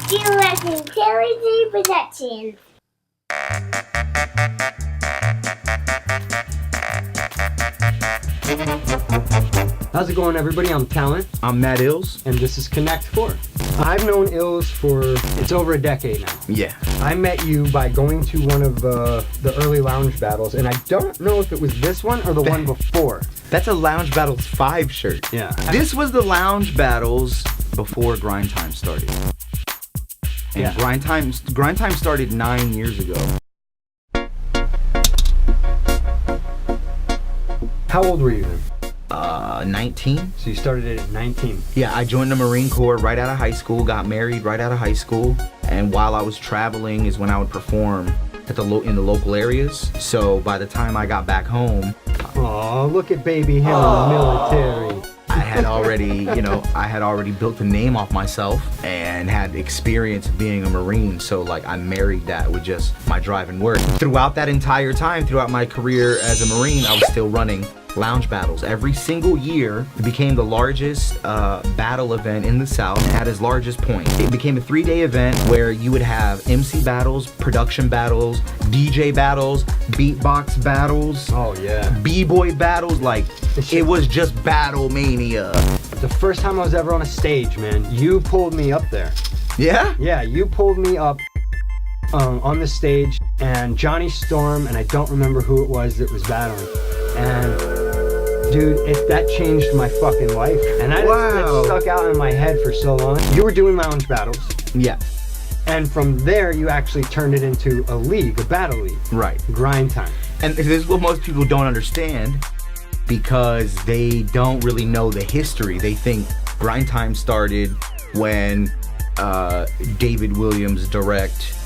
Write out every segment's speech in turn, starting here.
Talonted Productions. How's it going, everybody? I'm Talent. I'm Matt Ills. And this is Connect 4. I've known Ills for, it's over a decade now. Yeah. I met you by going to one of the early lounge battles, and I don't know if it was this one or the one before. That's a Lounge Battles 5 shirt. Yeah. This was the Lounge Battles before Grind Time started. And yeah. Grind Time started 9 years ago. How old were you then? 19. So you started it at 19. Yeah, I joined the Marine Corps right out of high school, got married right out of high school, and while I was traveling is when I would perform at in the local areas. So by the time I got back home, oh, look at baby him in the military. I had already, I had already built a name off myself and had experience being a Marine. So like I married that with just my drive and work. Throughout that entire time, throughout my career as a Marine, I was still running lounge battles. Every single year, it became the largest battle event in the South at its largest point. It became a 3-day event where you would have MC battles, production battles, DJ battles, beatbox battles, oh yeah, b-boy battles. Like it was just battle mania. The first time I was ever on a stage, man, you pulled me up there. Yeah? Yeah, you pulled me up on the stage, and Johnny Storm, and I don't remember who it was that was battling. And dude, that changed my fucking life. And that stuck out in my head for so long. You were doing lounge battles. Yeah. And from there, you actually turned it into a league, a battle league. Right. Grind Time. And this is what most people don't understand, because they don't really know the history. They think Grind Time started when David Williams Direct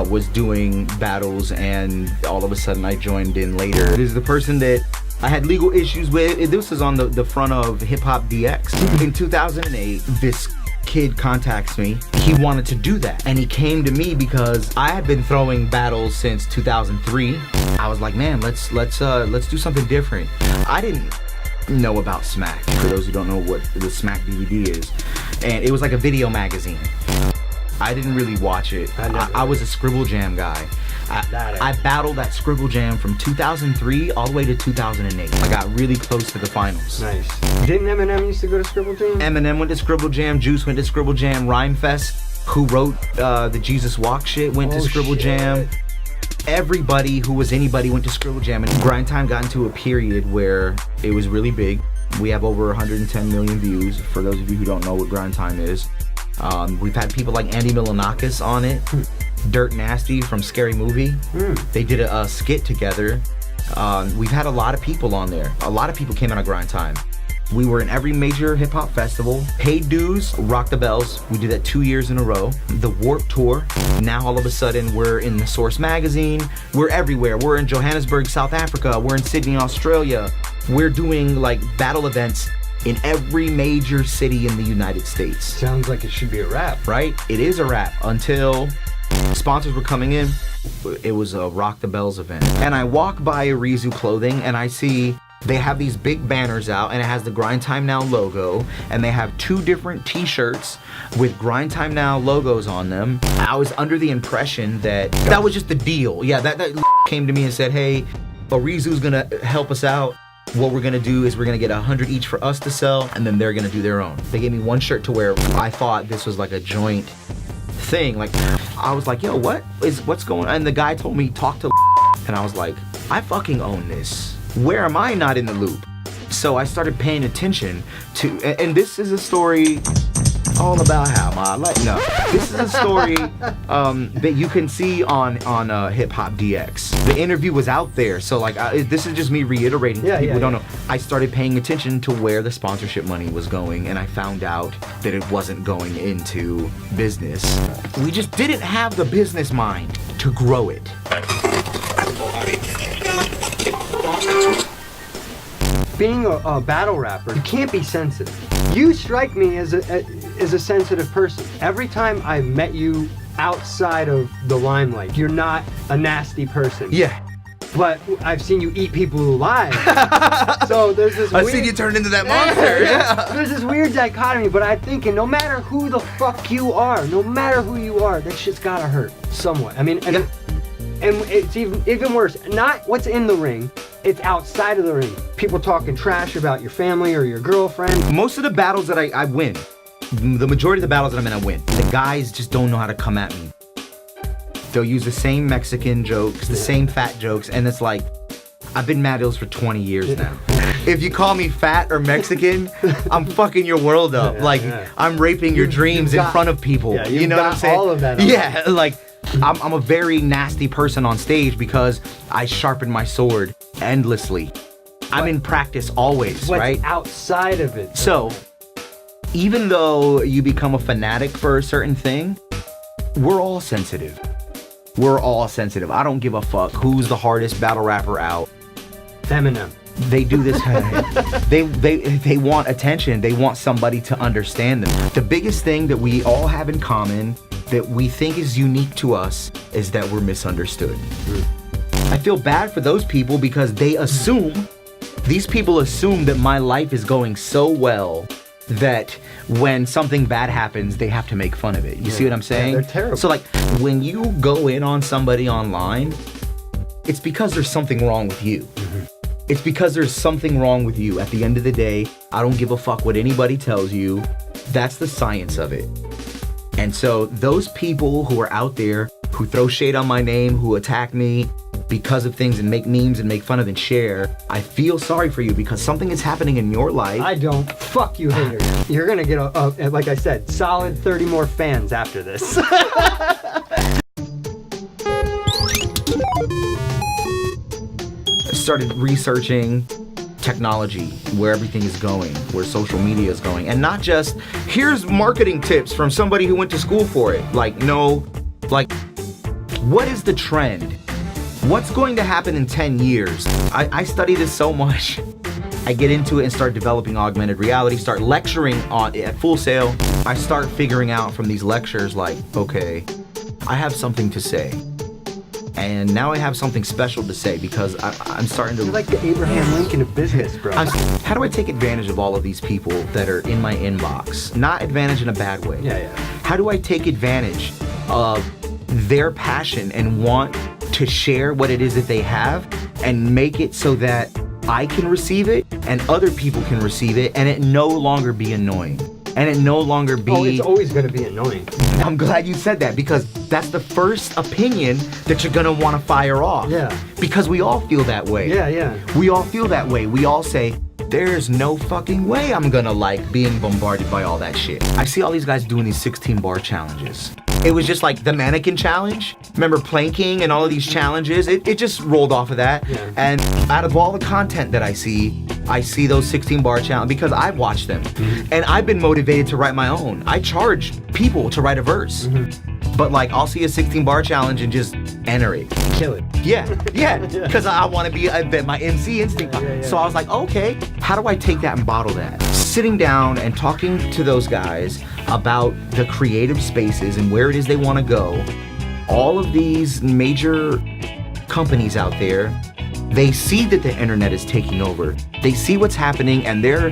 was doing battles, and all of a sudden I joined in later. This is the person that I had legal issues with. This was on the front of Hip Hop DX. In 2008, this kid contacts me. He wanted to do that, and he came to me because I had been throwing battles since 2003. I was like, man, let's do something different. I didn't know about Smack. For those who don't know what the Smack DVD is, and it was like a video magazine. I didn't really watch it. I was a Scribble Jam guy. I battled at Scribble Jam from 2003 all the way to 2008. I got really close to the finals. Nice. Didn't Eminem used to go to Scribble Jam? Eminem went to Scribble Jam. Juice went to Scribble Jam. Rhymefest, who wrote the Jesus Walk shit, went to Scribble Jam. Everybody who was anybody went to Scribble Jam. And Grind Time got into a period where it was really big. We have over 110 million views, for those of you who don't know what Grind Time is. We've had people like Andy Milonakis on it, Dirt Nasty from Scary Movie. They did a skit together. We've had a lot of people on there. A lot of people came out of Grind Time. We were in every major hip hop festival. Paid dues, Rock the Bells. We did that 2 years in a row. The Warped Tour. Now all of a sudden we're in the Source magazine. We're everywhere. We're in Johannesburg, South Africa. We're in Sydney, Australia. We're doing like battle events in every major city in the United States. Sounds like it should be a wrap. Right? It is a wrap. Until sponsors were coming in, it was a Rock the Bells event. And I walk by Arizu Clothing and I see they have these big banners out, and it has the Grind Time Now logo, and they have 2 different t-shirts with Grind Time Now logos on them. I was under the impression that was just the deal. Yeah, that came to me and said, hey, Arizu's gonna help us out. What we're gonna do is we're gonna get 100 each for us to sell, and then they're gonna do their own. They gave me 1 shirt to wear. I thought this was like a joint thing. Like, I was like, yo, what's going on? And the guy told me, talk to and I was like, I fucking own this. Where am I not in the loop? So I started paying attention to, and this is a story all about how my life. No, this is a story that you can see on Hip Hop DX. The interview was out there, so like this is just me reiterating. Yeah, people don't know. I started paying attention to where the sponsorship money was going, and I found out that it wasn't going into business. We just didn't have the business mind to grow it. Being a battle rapper, you can't be sensitive. You strike me as a sensitive person. Every time I met you outside of the limelight, you're not a nasty person. Yeah. but I've seen you eat people alive. So there's this I've weird... seen you turn into that monster. Yeah. There's this weird dichotomy, but I'm thinking no matter who the fuck you are, that shit's gotta hurt somewhat. I mean, and it's even worse, not what's in the ring, it's outside of the ring. People talking trash about your family or your girlfriend. Most of the battles that I win, the majority of the battles that I'm in, I win. The guys just don't know how to come at me. They'll use the same Mexican jokes, the same fat jokes, and it's like, I've been mad at those for 20 years now. If you call me fat or Mexican, I'm fucking your world up. I'm raping your dreams in front of people. Yeah, you know what I'm saying? All of that. Yeah, like I'm a very nasty person on stage because I sharpen my sword endlessly. I'm in practice always, right? What's outside of it? So, even though you become a fanatic for a certain thing, we're all sensitive. We're all sensitive. I don't give a fuck who's the hardest battle rapper out. Eminem. They do this. they want attention. They want somebody to understand them. The biggest thing that we all have in common that we think is unique to us is that we're misunderstood. I feel bad for those people because these people assume that my life is going so well that when something bad happens, they have to make fun of it. You see what I'm saying? Yeah, they're terrible. So like when you go in on somebody online, it's because there's something wrong with you. It's because there's something wrong with you. At the end of the day, I don't give a fuck what anybody tells you. That's the science of it. And so those people who are out there who throw shade on my name, who attack me because of things and make memes and make fun of and share, I feel sorry for you because something is happening in your life. I don't. Fuck you, haters. You're gonna get like I said, solid 30 more fans after this. Started researching technology, where everything is going, where social media is going, and not just here's marketing tips from somebody who went to school for it. Like, no, like, what is the trend? What's going to happen in 10 years? I study this so much. I get into it and start developing augmented reality, start lecturing at Full Sail. I start figuring out from these lectures like, okay, I have something to say. And now I have something special to say because I'm starting to... You're like the Abraham Lincoln of business, bro. How do I take advantage of all of these people that are in my inbox? Not advantage in a bad way. Yeah. How do I take advantage of their passion and want to share what it is that they have and make it so that I can receive it and other people can receive it and it no longer be annoying? And it no longer be... Oh, it's always going to be annoying. I'm glad you said that because that's the first opinion that you're going to want to fire off. Yeah. Because we all feel that way. Yeah. We all feel that way. We all say, there's no fucking way I'm going to like being bombarded by all that shit. I see all these guys doing these 16 bar challenges. It was just like the mannequin challenge. Remember planking and all of these challenges? It just rolled off of that. Yeah. And out of all the content that I see those 16 bar challenge because I've watched them. And I've been motivated to write my own. I charge people to write a verse. But like I'll see a 16 bar challenge and just enter it. Kill it. Yeah, because I want to be my MC instinct. Yeah. So I was like, okay, how do I take that and bottle that? Sitting down and talking to those guys about the creative spaces and where it is they want to go. All of these major companies out there, they see that the internet is taking over. They see what's happening and they're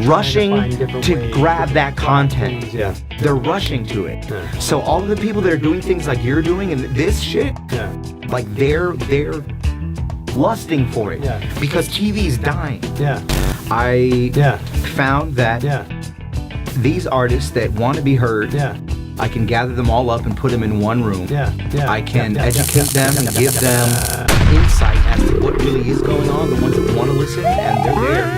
rushing to grab that content. Yeah. They're rushing to it. Yeah. So all of the people that are doing things like you're doing and this shit, like they're lusting for it. Yeah. Because TV's dying. Yeah. I found that these artists that want to be heard, I can gather them all up and put them in one room. I can educate them and give them insight as to what really is going on, the ones that want to listen, and they're there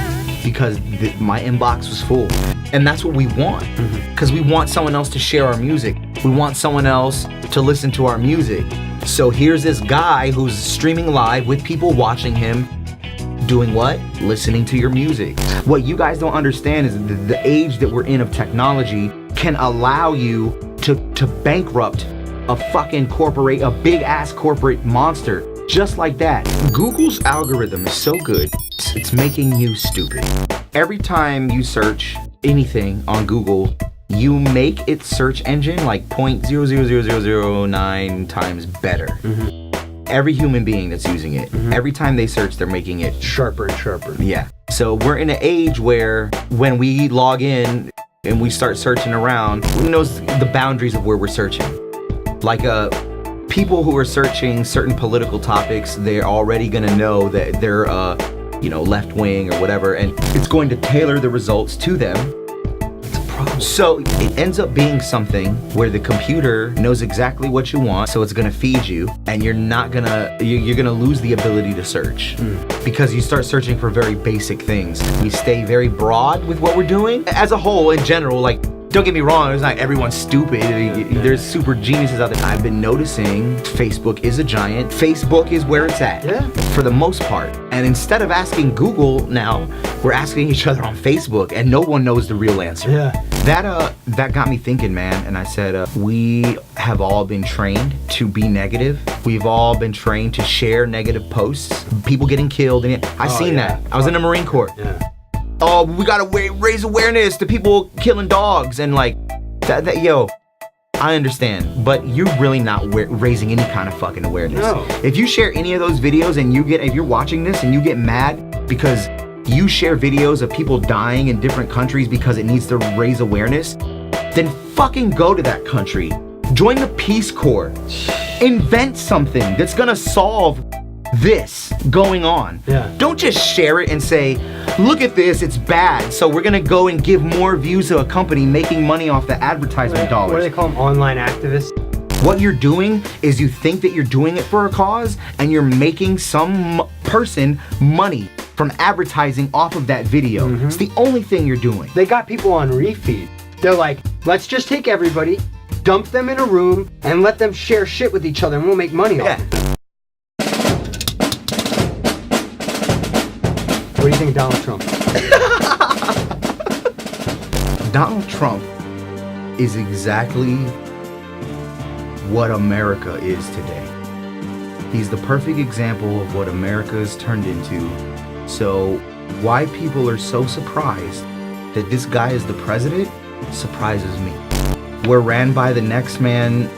because my inbox was full. And that's what we want, because we want someone else to share our music. We want someone else to listen to our music. So here's this guy who's streaming live with people watching him, doing what? Listening to your music. What you guys don't understand is the age that we're in of technology can allow you to bankrupt a fucking a big ass corporate monster just like that. Google's algorithm is so good, it's making you stupid. Every time you search anything on Google, you make its search engine like 0.00009 times better. every human being that's using it, every time they search, they're making it Sharper and sharper. Yeah. So we're in an age where when we log in and we start searching around, who knows the boundaries of where we're searching? Like people who are searching certain political topics, they're already gonna know that they're left wing or whatever, and it's going to tailor the results to them. It's a problem. So it ends up being something where the computer knows exactly what you want, so it's gonna feed you, and you're gonna lose the ability to search because you start searching for very basic things. We stay very broad with what we're doing as a whole in general. Like, don't get me wrong, it's not everyone's stupid. There's super geniuses out there. I've been noticing Facebook is a giant. Facebook is where it's at, for the most part. And instead of asking Google now, we're asking each other on Facebook, and no one knows the real answer. Yeah. That got me thinking, man. And I said, we have all been trained to be negative. We've all been trained to share negative posts. People getting killed. And I've seen that. I was in the Marine Corps. Yeah. Oh, we gotta raise awareness to people killing dogs and like that. Yo, I understand, but you're really not raising any kind of fucking awareness. No. If you share any of those videos and if you're watching this and you get mad because you share videos of people dying in different countries because it needs to raise awareness, then fucking go to that country. Join the Peace Corps. Invent something that's gonna solve this going on. Yeah. Don't just share it and say, look at this, it's bad, so we're gonna go and give more views to a company making money off the advertisement dollars. What do they call them? Online activists? What you're doing is you think that you're doing it for a cause and you're making some person money from advertising off of that video. It's the only thing you're doing. They got people on refeed. They're like, let's just take everybody, dump them in a room, and let them share shit with each other, and we'll make money off of them. What do you think of Donald Trump? Donald Trump is exactly what America is today. He's the perfect example of what America has turned into. So why people are so surprised that this guy is the president surprises me. We're ran by the next man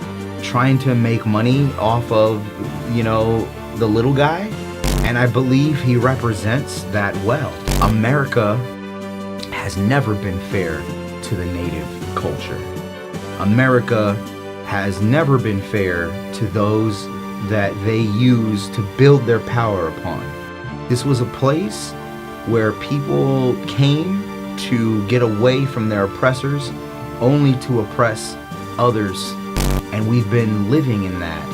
trying to make money off of, the little guy. And I believe he represents that well. America has never been fair to the native culture. America has never been fair to those that they use to build their power upon. This was a place where people came to get away from their oppressors, only to oppress others. And we've been living in that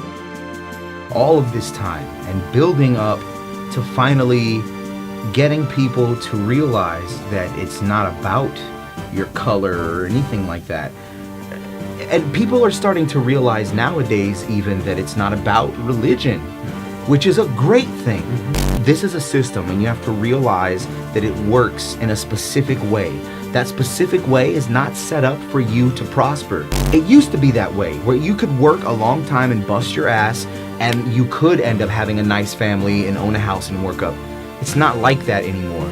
all of this time and building up to finally getting people to realize that it's not about your color or anything like that. And people are starting to realize nowadays even that it's not about religion, which is a great thing. This is a system and you have to realize that it works in a specific way. That specific way is not set up for you to prosper. It used to be that way, where you could work a long time and bust your ass and you could end up having a nice family and own a house and work up. It's not like that anymore.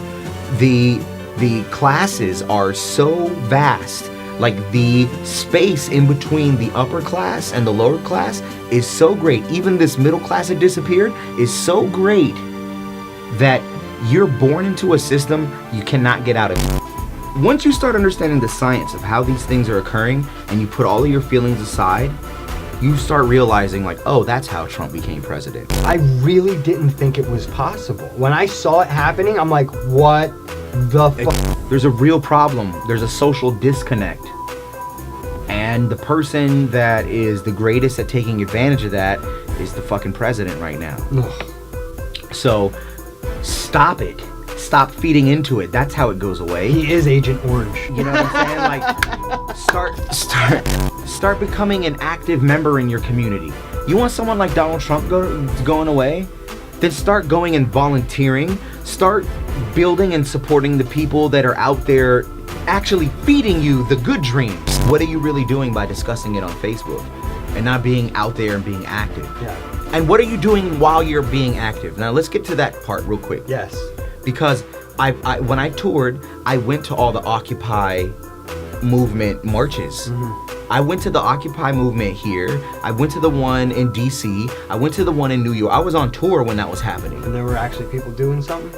The classes are so vast. Like the space in between the upper class and the lower class is so great. Even this middle class that disappeared is so great that you're born into a system you cannot get out of. Once you start understanding the science of how these things are occurring and you put all of your feelings aside, you start realizing like, oh, that's how Trump became president. I really didn't think it was possible. When I saw it happening, I'm like, what the fuck? There's a real problem. There's a social disconnect. And the person that is the greatest at taking advantage of that is the fucking president right now. So stop it. Stop feeding into it. That's how it goes away. He is Agent Orange. You know what I'm saying? Like, start becoming an active member in your community. You want someone like Donald Trump going away? Then start going and volunteering. Start building and supporting the people that are out there actually feeding you the good dreams. What are you really doing by discussing it on Facebook and not being out there and being active? Yeah. And what are you doing while you're being active? Now let's get to that part real quick. Yes. Because when I toured, I went to all the Occupy movement marches. I went to the Occupy movement here. I went to the one in DC. I went to the one in New York. I was on tour when that was happening. And there were actually people doing something?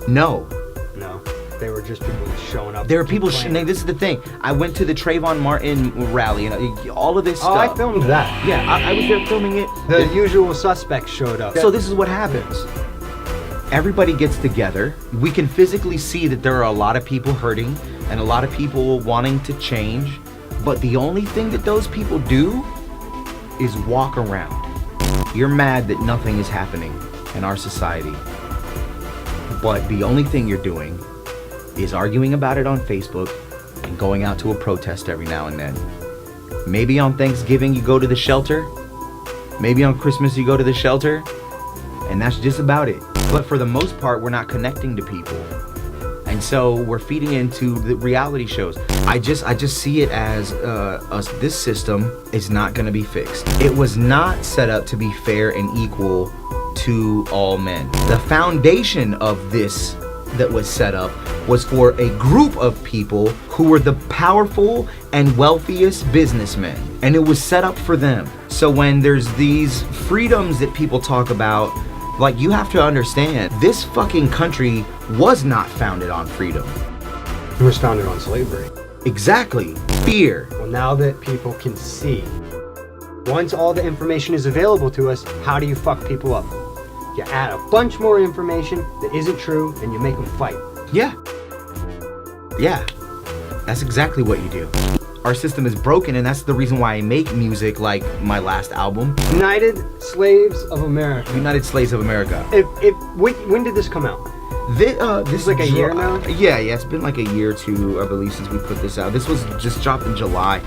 No. No. They were just people showing up. There were people, this is the thing. I went to the Trayvon Martin rally and all of this stuff. Oh, I filmed that. Yeah, I was there filming it. The usual suspects showed up. So this is what happens. Everybody gets together. We can physically see that there are a lot of people hurting and a lot of people wanting to change. But the only thing that those people do is walk around. You're mad that nothing is happening in our society. But the only thing you're doing is arguing about it on Facebook and going out to a protest every now and then. Maybe on Thanksgiving you go to the shelter. Maybe on Christmas you go to the shelter. And that's just about it. But for the most part, we're not connecting to people. And so we're feeding into the reality shows. I just see it as this system is not gonna be fixed. It was not set up to be fair and equal to all men. The foundation of this that was set up was for a group of people who were the powerful and wealthiest businessmen. And it was set up for them. So when there's these freedoms that people talk about, like, you have to understand, this fucking country was not founded on freedom. It was founded on slavery. Exactly. Fear. Well, now that people can see, once all the information is available to us, how do you fuck people up? You add a bunch more information that isn't true and you make them fight. Yeah. Yeah. That's exactly what you do. Our system is broken, and that's the reason why I make music like my last album. United Slaves of America. United Slaves of America. When did this come out? This is like a year now? Yeah, it's been like a year or two, I believe, since we put this out. This was just dropped in July,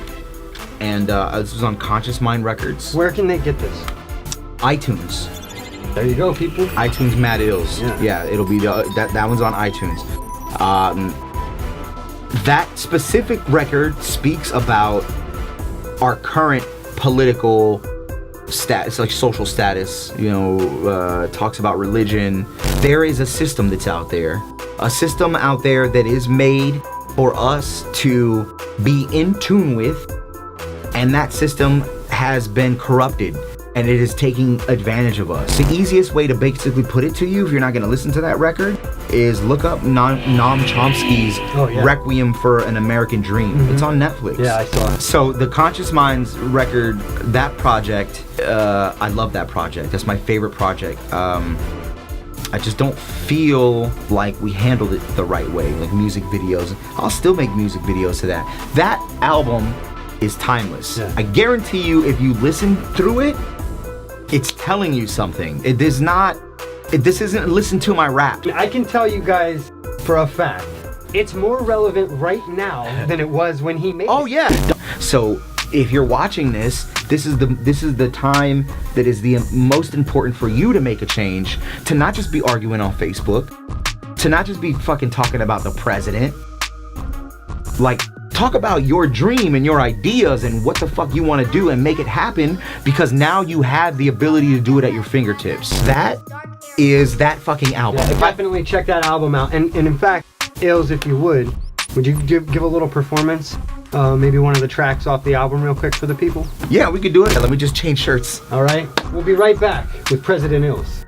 and this was on Conscious Mind Records. Where can they get this? iTunes. There you go, people. iTunes Mad Ills. Yeah, it'll be that one's on iTunes. That specific record speaks about our current political status, like social status, talks about religion. There is a system that's out there, that is made for us to be in tune with, and that system has been corrupted. And it is taking advantage of us. The easiest way to basically put it to you, if you're not gonna listen to that record, is look up Noam Chomsky's Requiem for an American Dream. Mm-hmm. It's on Netflix. Yeah, I saw it. So the Conscious Minds record, that project, I love that project. That's my favorite project. I just don't feel like we handled it the right way, like music videos. I'll still make music videos to that. That album is timeless. Yeah. I guarantee you, if you listen through it, it's telling you something. This isn't listen to my rap. I can tell you guys for a fact, it's more relevant right now than it was when he made it. Oh yeah. So if you're watching this, this is the time that is the most important for you to make a change, to not just be arguing on Facebook, to not just be fucking talking about the president. Like, talk about your dream and your ideas and what the fuck you want to do and make it happen, because now you have the ability to do it at your fingertips. That is that fucking album. Yeah, definitely check that album out. And in fact, Ills, if you would you give a little performance? Maybe one of the tracks off the album real quick for the people? Yeah, we could do it. Let me just change shirts. All right. We'll be right back with President Ills.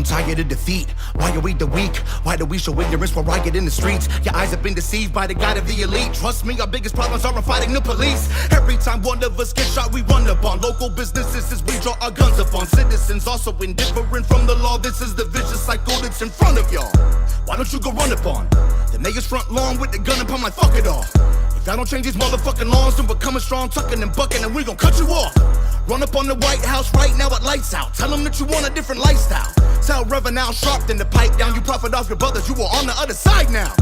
Tired of defeat. Why are we the weak? Why do we show ignorance while riot in the streets? Your eyes have been deceived by the god of the elite. Trust me, our biggest problems aren't fighting the police. Every time one of us gets shot, we run upon local businesses as we draw our guns upon citizens. Also indifferent from the law. This is the vicious cycle that's in front of y'all. Why don't you go run upon the mayor's front lawn with the gun upon my fuck it all? If y'all don't change these motherfucking laws, then we're coming strong, tucking and bucking, and we gon' cut you off. Run up on the White House right now at lights out. Tell them that you want a different lifestyle. Tell Reverend Al Sharp then to pipe down. You profit off your brothers, you are on the other side now.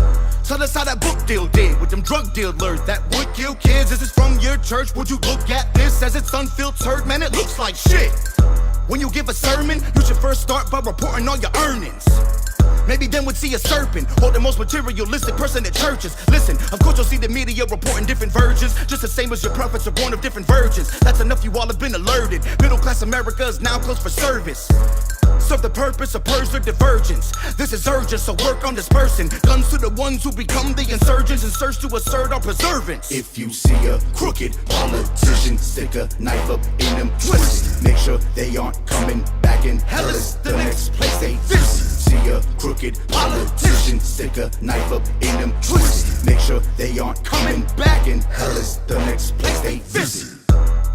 Tell us how that book deal did with them drug dealers that would kill kids. Is this from your church? Would you look at this as it's unfiltered? Man, it looks like shit. When you give a sermon, you should first start by reporting all your earnings. Maybe then we'd see a serpent or the most materialistic person at churches. Listen, of course you'll see the media reporting different versions, just the same as your prophets are born of different virgins. That's enough, you all have been alerted. Middle class America is now closed for service. Serve the purpose of purge their divergence. This is urgent, so work on dispersing guns to the ones who become the insurgents and search to assert our preservance. If you see a crooked politician, stick a knife up in them, twist it. Make sure they aren't coming back in. Hell is the next place they visit. See a crooked politician, stick a knife up in them, twist it. Make sure they aren't coming back in. Hell is the next place they visit.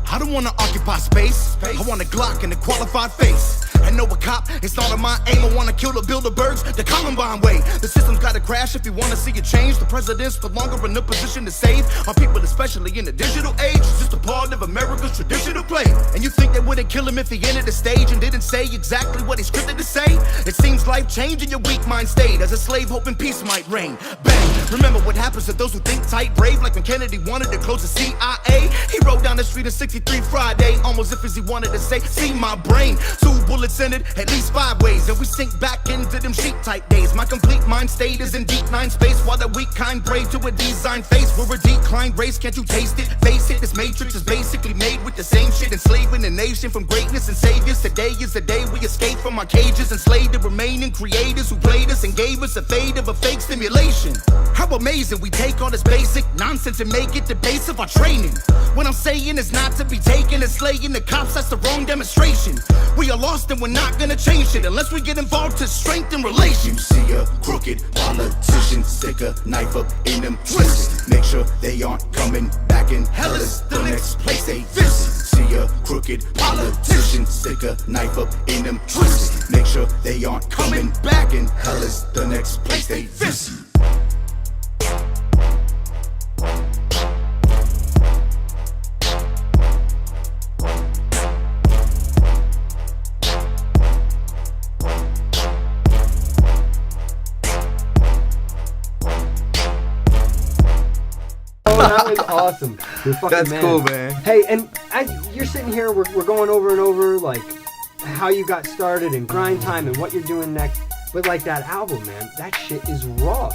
I don't wanna occupy space. I want a Glock and a qualified face. I know a cop, it's not on my aim. I wanna kill the Bilderbergs the Columbine way. The system's gotta crash if you wanna see it change. The president's no longer in a position to save our people, especially in the digital age. It's just a part of America's traditional play. And you think they wouldn't kill him if he entered the stage and didn't say exactly what he scripted to say? It seems life changing your weak mind stayed as a slave hoping peace might reign. Bang! Remember what happens to those who think tight, brave, like when Kennedy wanted to close the CIA. He rode down the street in 63 Friday, almost if as he wanted to say, see my brain. 2 bullets in it, at least 5 ways, and we sink back into them sheep type days. My complete mind state is in deep nine space, while the weak kind pray to a design face. We're a declined race, can't you taste it? Face it, this matrix is basically made with the same shit, enslaving the nation from greatness and saviors. Today is the day we escape from our cages, enslaved to remaining creators who played us and gave us a fade of a fake stimulation. How amazing we take all this basic nonsense and make it the base of our training. What I'm saying is not to be taken as slaying the cops, that's the wrong demonstration. We are lost and we're not gonna change it unless we get involved to strengthen relations. You see a crooked politician, stick a knife up in them, twist it. Make sure they aren't coming back in. Hell is the next place they visit. See a crooked politician, stick a knife up in them, twist it. Make sure they aren't coming back in. Hell is the next place they visit. That was awesome. You're fucking That's man. cool, man. Hey, and as you're sitting here, we're going over and over like how you got started and grind time and what you're doing next. But like that album, man, that shit is raw.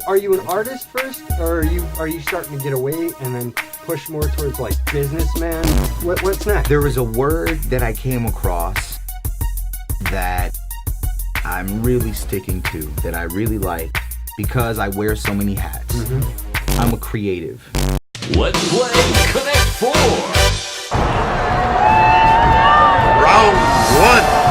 Are you an artist first, or are you starting to get away and then push more towards like businessman? What's next? There was a word that I came across that I'm really sticking to, that I really like, because I wear so many hats. Mm-hmm. I'm a creative. Let's play Connect 4. Round 1.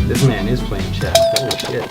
This man is playing chess. Holy shit.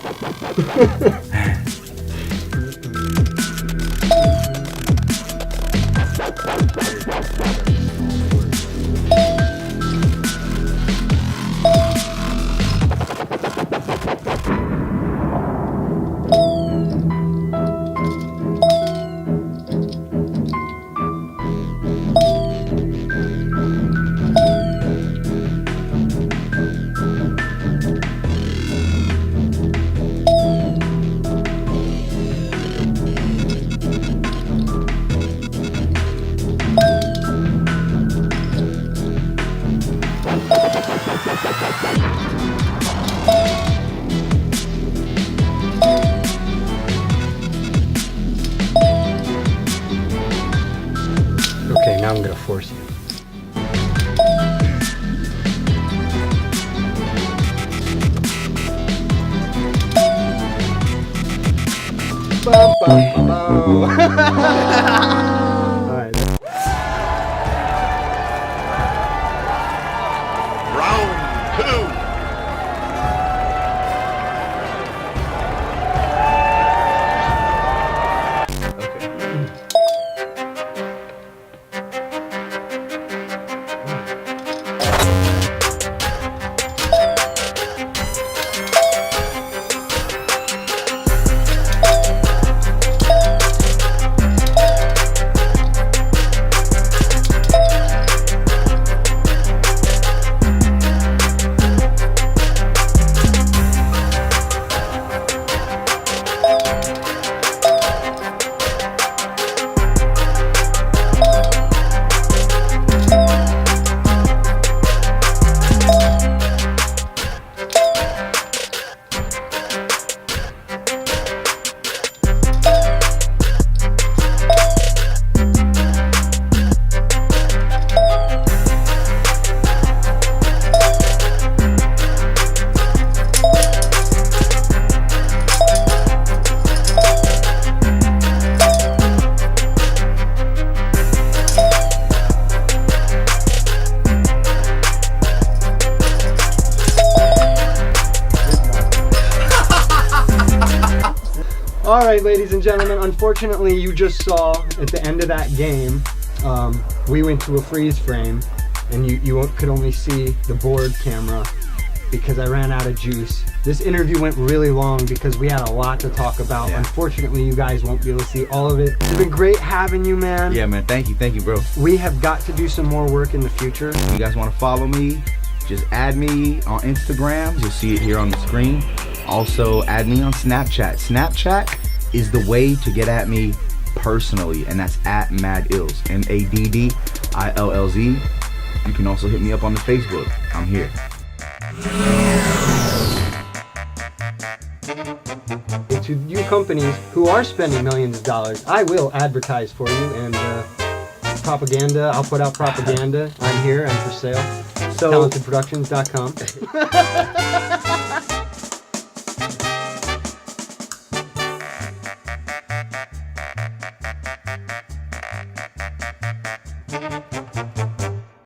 Okay, now I'm gonna force you. Alright. Round 2. All right, ladies and gentlemen, unfortunately you just saw at the end of that game, we went to a freeze frame and you could only see the board camera because I ran out of juice. This interview went really long because we had a lot to talk about. Yeah. Unfortunately, you guys won't be able to see all of it. It's been great having you, man. Yeah, man. Thank you, bro. We have got to do some more work in the future. If you guys want to follow me, just add me on Instagram. You'll see it here on the screen. Also, add me on Snapchat. Snapchat is the way to get at me personally, and that's at MaddIllz, MaddIllz. You can also hit me up on the Facebook. I'm here. To you companies who are spending millions of dollars, I will advertise for you and propaganda. I'll put out propaganda. I'm here. I'm for sale. So TalentedProductions.com.